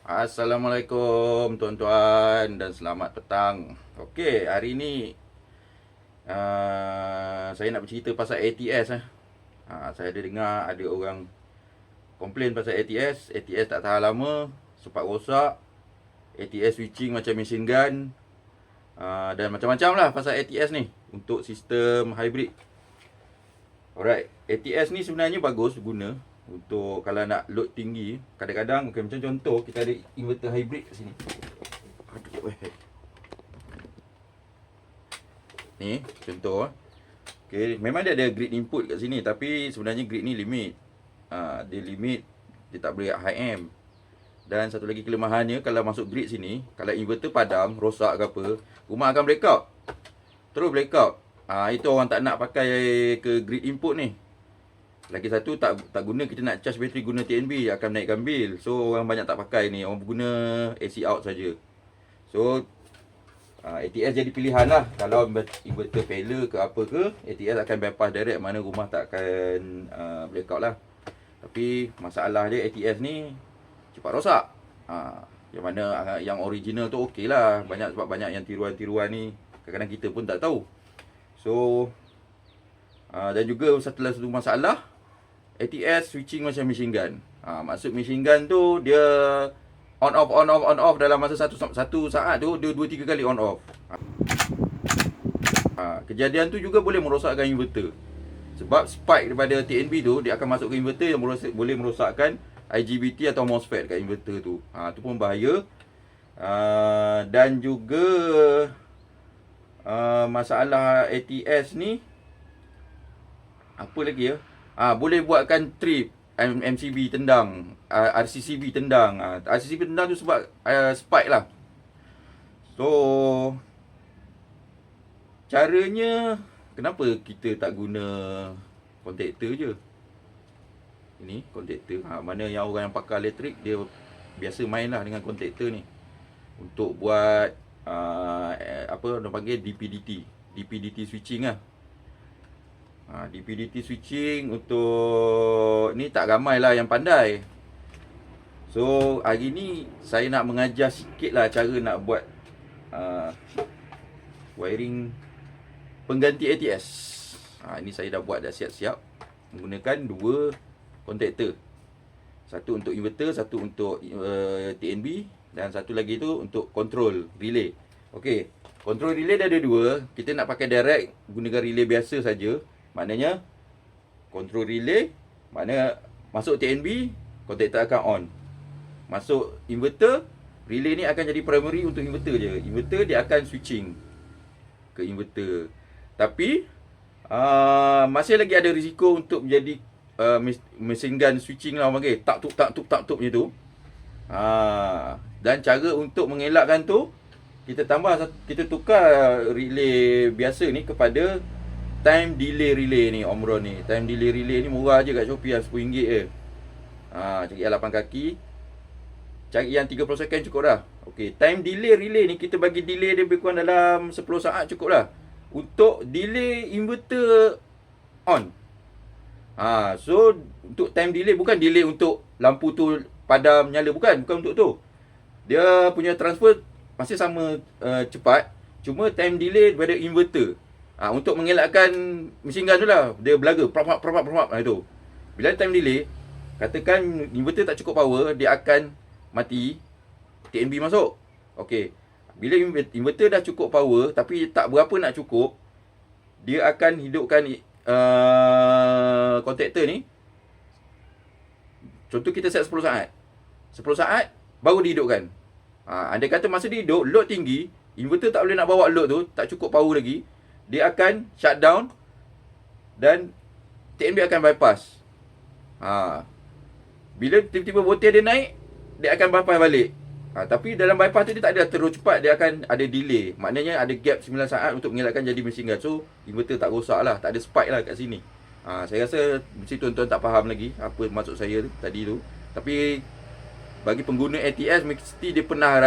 Assalamualaikum tuan-tuan dan selamat petang. Okey, hari ni saya nak bercerita pasal ATS. Saya ada dengar ada orang komplain pasal ATS. ATS tak tahan lama, sempat rosak. ATS switching macam machine gun. Dan macam-macam lah pasal ATS ni untuk sistem hybrid. Alright, ATS ni sebenarnya bagus guna untuk kalau nak load tinggi. Kadang-kadang macam contoh kita ada inverter hybrid kat sini. Aduh, ni contoh. Okay, memang dia ada grid input kat sini, tapi sebenarnya grid ni limit. Dia limit, dia tak boleh high amp. Dan satu lagi kelemahannya, kalau masuk grid sini, kalau inverter padam, rosak ke apa, rumah akan blackout. Terus blackout. Itu orang tak nak pakai ke grid input ni. Lagi satu, tak guna, kita nak charge bateri guna TNB, akan naikkan bil. So orang banyak tak pakai ni, orang guna AC out saja. So ATS jadi pilihan lah. Kalau inverter failure ke apa ke, ATS akan bypass direct, mana rumah tak akan blackout lah. Tapi masalah dia ATS ni cepat rosak. Yang mana yang original tu okey lah. Sebab banyak yang tiruan-tiruan ni kadang-kadang kita pun tak tahu. So dan juga satu masalah, ATS switching macam machine gun. Maksud machine gun tu dia on off dalam masa satu saat tu dia 2-3 kali on off. Kejadian tu juga boleh merosakkan inverter. Sebab spike daripada TNB tu dia akan masuk ke inverter yang boleh merosakkan IGBT atau MOSFET kat inverter tu. Tu pun bahaya. Dan juga masalah ATS ni apa lagi ya? Boleh buatkan trip MCB tendang, RCCB tendang. RCCB tendang tu sebab spike lah. So caranya, kenapa kita tak guna kontaktor je? Ini kontaktor. Mana yang orang yang pakai elektrik, dia biasa main lah dengan kontaktor ni untuk buat apa orang panggil DPDT switching lah. DPDT switching untuk ni tak ramai lah yang pandai. So hari ni saya nak mengajar sikit lah cara nak buat wiring pengganti ATS. Ini saya dah buat, dah siap-siap menggunakan dua kontaktor. Satu untuk inverter, satu untuk TNB, dan satu lagi tu untuk control relay. Okey, control relay dah ada dua. Kita nak pakai direct, gunakan relay biasa saja. Maknanya control relay, mana masuk TNB, kontaktor akan on. Masuk inverter, relay ni akan jadi primary untuk inverter je. Inverter dia akan switching ke inverter. Tapi masih lagi ada risiko untuk menjadi machine gun switching lah, panggil tak tup macam tu. Dan cara untuk mengelakkan tu, kita tukar relay biasa ni kepada time delay relay ni, Omron ni. Time delay relay ni murah je kat Shopee lah, RM10 je. Cari yang 8 kaki, cari yang 30 second cukup dah. Okey, time delay relay ni kita bagi delay dia lebih kurang dalam 10 saat cukup lah untuk delay inverter on. So untuk time delay, bukan delay untuk lampu tu padam nyala, bukan untuk tu. Dia punya transfer masih sama cepat, cuma time delay daripada inverter. Untuk mengelakkan mesin gun tu lah, dia belaga prap tu. Bila time delay, katakan inverter tak cukup power, dia akan mati, TNB masuk. Okey, bila inverter dah cukup power tapi tak berapa nak cukup, dia akan hidupkan kontaktor ni. Contoh kita set 10 saat, 10 saat baru dihidupkan. Andai kata masa dia hidup, load tinggi, inverter tak boleh nak bawa load tu, tak cukup power lagi, dia akan shutdown dan TNB akan bypass. Bila tiba-tiba voltage dia naik, dia akan bypass balik. Tapi dalam bypass tu dia tak ada terus cepat, dia akan ada delay. Maknanya ada gap 9 saat untuk mengelakkan jadi machine gun. So inverter tak rosak lah, tak ada spike lah kat sini. Saya rasa mesti tuan-tuan tak faham lagi apa maksud saya tadi tu. Tapi bagi pengguna ATS, mesti dia pernah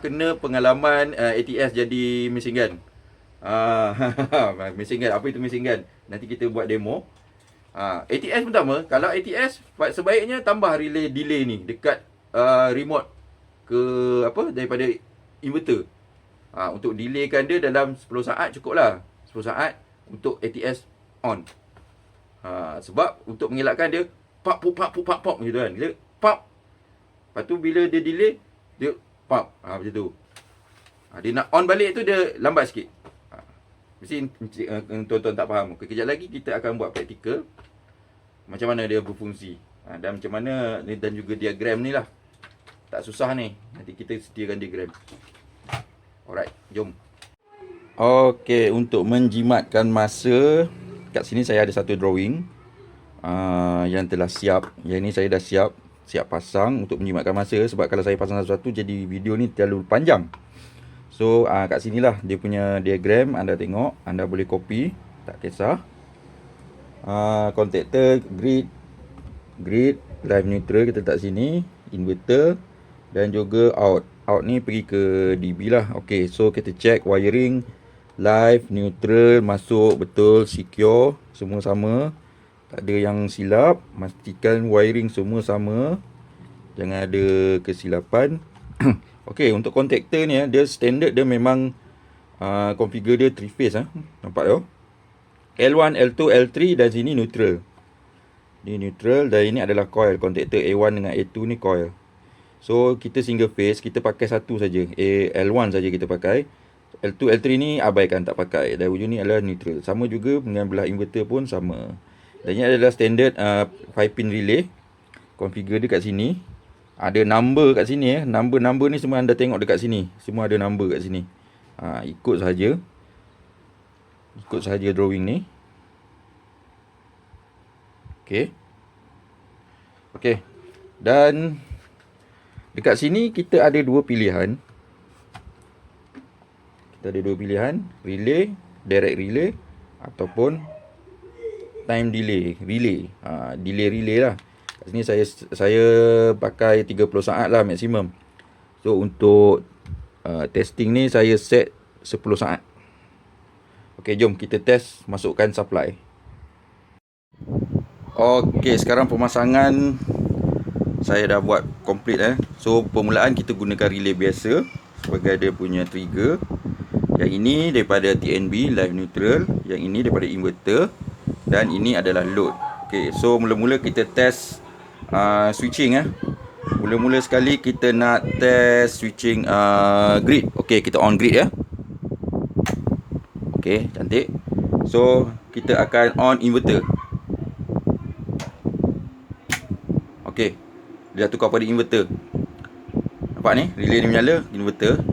kena pengalaman ATS jadi machine gun. Machine gun, apa itu machine gun? Nanti kita buat demo. ATS pertama, kalau ATS sebaiknya tambah relay delay ni dekat remote ke apa daripada inverter. Untuk delaykan dia dalam 10 saat cukup lah. 10 saat untuk ATS on. Sebab untuk mengelakkan dia pop macam tu kan. Dia pop. Lepas tu bila dia delay, dia pop. Macam tu. Dia nak on balik tu dia lambat sikit. Mesti tuan-tuan tak faham. Kejap lagi kita akan buat praktikal macam mana dia berfungsi. Dan macam mana dan juga diagram ni lah. Tak susah ni. Nanti kita sediakan diagram. Alright, jom. Okey, untuk menjimatkan masa, kat sini saya ada satu drawing yang telah siap. Yang ni saya dah siap pasang untuk menjimatkan masa. Sebab kalau saya pasang satu-satu jadi video ni terlalu panjang. So kat sinilah dia punya diagram. Anda tengok, anda boleh copy, tak kisah. Contactor, grid, live neutral kita letak sini, inverter dan juga out. Out ni pergi ke DB lah. Okey, so kita check wiring, live, neutral, masuk betul, secure, semua sama. Tak ada yang silap. Pastikan wiring semua sama. Jangan ada kesilapan. Okey, untuk contactor ni dia standard dia memang configure dia 3 phase Nampak tu? L1, L2, L3 dan sini neutral. Ni neutral dan ini adalah coil. Contactor A1 dengan A2 ni coil. So kita single phase, kita pakai satu saja. L1 saja kita pakai. L2, L3 ni abaikan, tak pakai. Dan ujung ni adalah neutral. Sama juga dengan belah inverter pun sama. Dan ini adalah standard 5 pin relay. Configure dia kat sini. Ada number kat sini Number ni semua anda tengok dekat sini. Semua ada number kat sini. Ikut sahaja drawing ni. Okey. Dan dekat sini kita ada dua pilihan. Relay, direct relay ataupun time delay relay. Delay relay lah. Kat sini saya pakai 30 saat lah maksimum. So untuk testing ni saya set 10 saat. Okey, jom kita test masukkan supply. Okey, sekarang pemasangan saya dah buat complete So permulaan kita gunakan relay biasa sebagai dia punya trigger. Yang ini daripada TNB live neutral, yang ini daripada inverter dan ini adalah load. Okey, so mula-mula kita test switching Mula-mula sekali kita nak test switching grid. Okey, kita on grid Okey, cantik. So kita akan on inverter. Okey, dia dah tukar pada inverter. Nampak ni, relay ni menyala, inverter.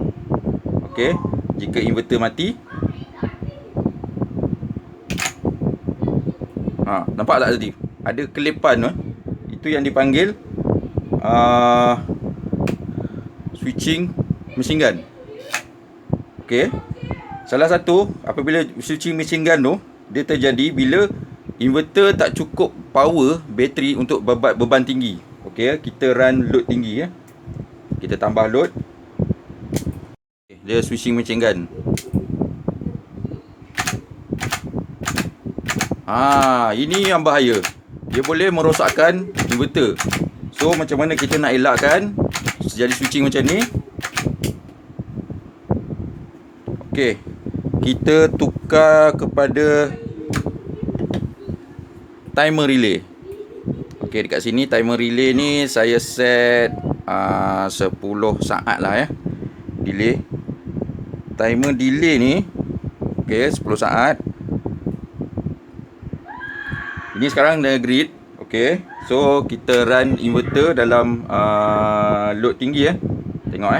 Okey, jika inverter mati, nampak tak tadi? Ada kelepan itu yang dipanggil switching machine gun. Okey. Salah satu apabila switching machine gun tu dia terjadi bila inverter tak cukup power bateri untuk beban tinggi. Okey, kita run load tinggi Kita tambah load. Dia switching machine gun. Ini yang bahaya. Dia boleh merosakkan inverter. So macam mana kita nak elakkan jadi switching macam ni? Okey, kita tukar kepada timer relay. Okey, dekat sini timer relay ni saya set 10 saat lah delay. Timer delay ni okey 10 saat. Ini sekarang dah grid. Okey, so kita run inverter dalam load tinggi Tengok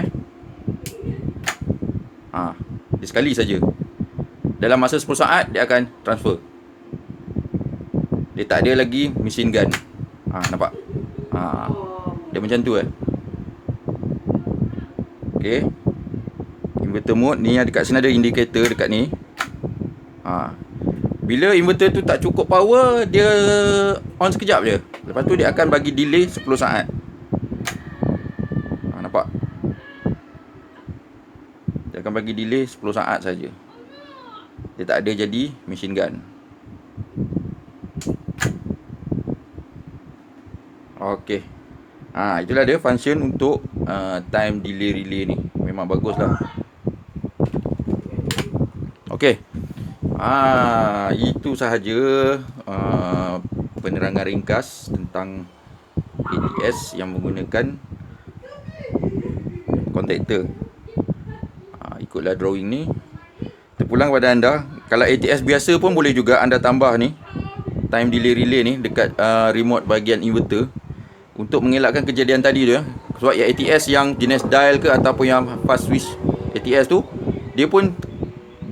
dia sekali saja. Dalam masa 10 saat dia akan transfer. Dia tak ada lagi machine gun. Nampak? Dia macam tu Okey. Inverter mode ni dekat sini ada indikator dekat ni. Bila inverter tu tak cukup power, dia on sekejap je. Lepas tu dia akan bagi delay 10 saat. Nampak? Dia akan bagi delay 10 saat saja. Dia tak ada jadi machine gun. Okey. Itulah dia function untuk time delay relay ni. Memang bagus lah. Okey. Itu sahaja penerangan ringkas tentang ATS yang menggunakan kontaktor. Ikutlah drawing ni. Terpulang pada anda, kalau ATS biasa pun boleh juga anda tambah ni time delay relay ni dekat remote bahagian inverter untuk mengelakkan kejadian tadi tu ya. Sebab yang ATS yang jenis dial ke ataupun yang fast switch ATS tu, dia pun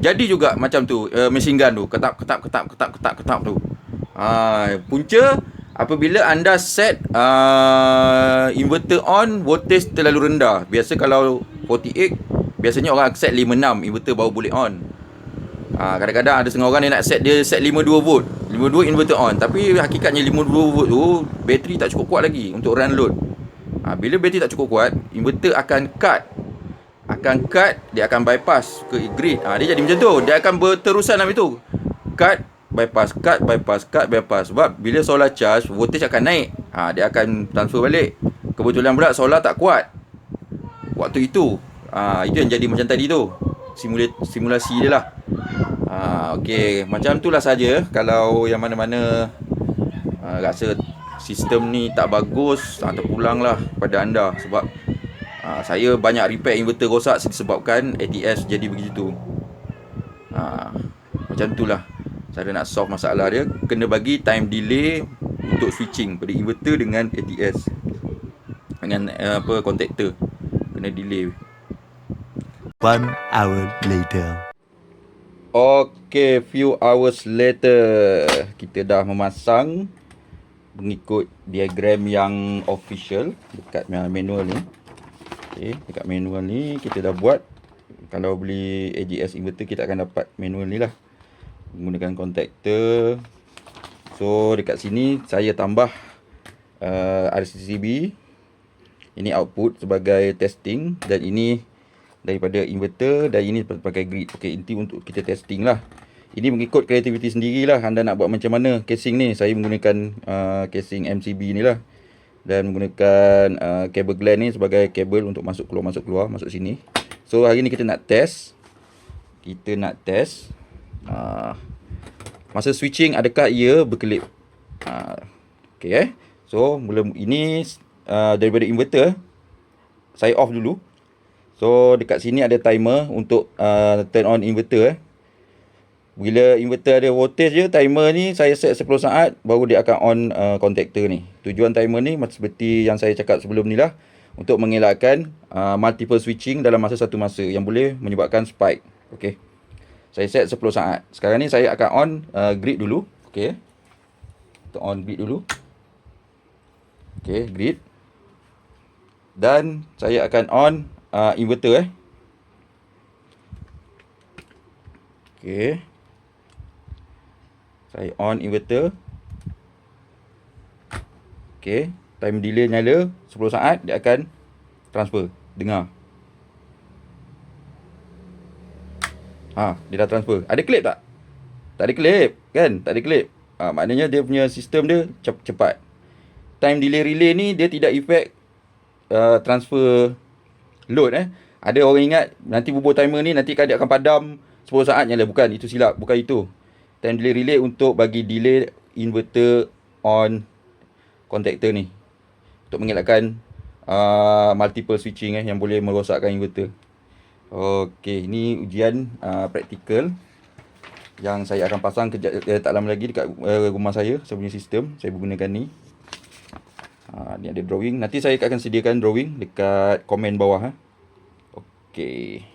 jadi juga macam tu, machine gun tu, ketap tu. Punca apabila anda set inverter on, voltage terlalu rendah. Biasa kalau 48, biasanya orang set 56, inverter baru boleh on. Kadang-kadang ada setengah orang dia nak set 52 volt, 52 inverter on, tapi hakikatnya 52 volt tu bateri tak cukup kuat lagi untuk run load. Bila bateri tak cukup kuat, inverter akan cut, dia akan bypass ke grid. Dia jadi macam tu, dia akan berterusan dalam itu, cut bypass. Sebab bila solar charge, voltage akan naik, dia akan transfer balik. Kebetulan pula solar tak kuat waktu itu. Itu yang jadi macam tadi tu, simulasi dia lah. Okey, macam itulah saja. Kalau yang mana-mana rasa sistem ni tak bagus, terpulanglah pada anda. Sebab saya banyak repair inverter rosak disebabkan ATS jadi begitu. Macam itulah cara nak solve masalah dia. Kena bagi time delay untuk switching pada inverter dengan ATS, dengan kontaktor. Kena delay. 1 hour later. Okay, few hours later, kita dah memasang mengikut diagram yang official dekat manual ni. Okay, dekat manual ni kita dah buat. Kalau beli AGS inverter, kita akan dapat manual ni lah, menggunakan kontaktor. So dekat sini saya tambah RCCB. Ini output sebagai testing, dan ini daripada inverter, dan ini pakai grid. Okey, inti untuk kita testing lah. Ini mengikut kreativiti sendirilah anda nak buat macam mana casing ni. Saya menggunakan casing MCB ni lah, dan menggunakan kabel gland ni sebagai kabel untuk masuk keluar masuk sini. So hari ni kita nak test. Masa switching adakah ia berkelip. Okey So mula ini daripada inverter saya off dulu. So dekat sini ada timer untuk turn on inverter. Bila inverter ada voltage je, timer ni saya set 10 saat baru dia akan on kontaktor ni. Tujuan timer ni seperti yang saya cakap sebelum ni lah, untuk mengelakkan multiple switching dalam satu masa yang boleh menyebabkan spike. Okey. Saya set 10 saat. Sekarang ni saya akan on grid dulu. Okey. Kita on grid dulu. Okey, grid. Dan saya akan on inverter Okey. Saya on inverter. Okey, time delay nyala 10 saat, dia akan transfer. Dengar. Dia dah transfer. Ada klip tak? Tak ada klip, kan? Tak ada klip. Maknanya dia punya sistem dia cepat. Time delay relay ni dia tidak efek transfer load. Ada orang ingat nanti bubur timer ni nanti dia akan padam 10 saat nyala. Bukan, itu silap. Bukan itu. Time delay relay untuk bagi delay inverter on kontaktor ni, untuk mengelakkan multiple switching yang boleh merosakkan inverter. Okey, ini ujian praktikal yang saya akan pasang tak lama lagi dekat rumah saya punya sistem. Saya menggunakan ni. Ni ada drawing. Nanti saya akan sediakan drawing dekat komen bawah. Okey.